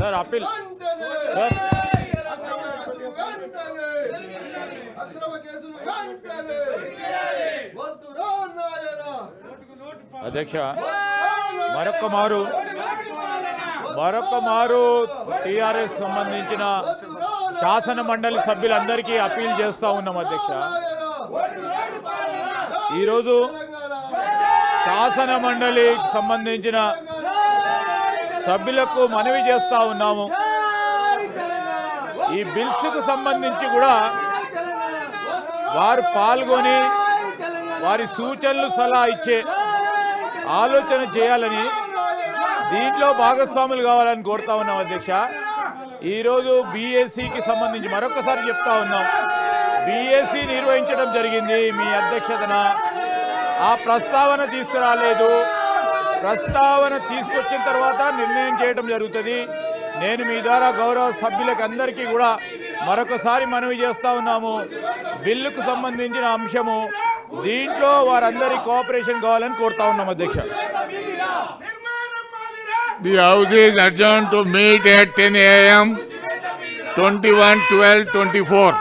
Sir appeal అధ్యక్ష మరొక్క మారు టీఆర్ఎస్ సంబంధించిన శాసన మండలి సభ్యులందరికీ అప్పీల్ చేస్తా ఉన్నాం అధ్యక్ష. ఈరోజు శాసన మండలికి సంబంధించిన సభ్యులకు మనవి చేస్తా ఉన్నాము. ఈ బిల్స్కు సంబంధించి కూడా వారు పాల్గొని వారి సూచనలు సలహా ఇచ్చే ఆలోచన చేయాలని, దీంట్లో భాగస్వాములు కావాలని కోరుతా ఉన్నాం అధ్యక్ష. ఈరోజు బీఎస్సీకి సంబంధించి మరొకసారి చెప్తా ఉన్నాం, బీఎస్సీ నిర్వహించడం జరిగింది మీ అధ్యక్షతన. ఆ ప్రస్తావన తీసుకురాలేదు. ప్రస్తావన తీసుకొచ్చిన తర్వాత నిర్ణయం చేయడం జరుగుతుంది. నేను మీ ద్వారా గౌరవ సభ్యులకు అందరికీ కూడా మరొకసారి మనవి చేస్తా ఉన్నాము, బిల్లుకు సంబంధించిన అంశము దీంట్లో వారందరి కోఆపరేషన్ కావాలని కోరుతా ఉన్నాం అధ్యక్ష. The House is adjourned to meet at 10 a.m. 21/12/24.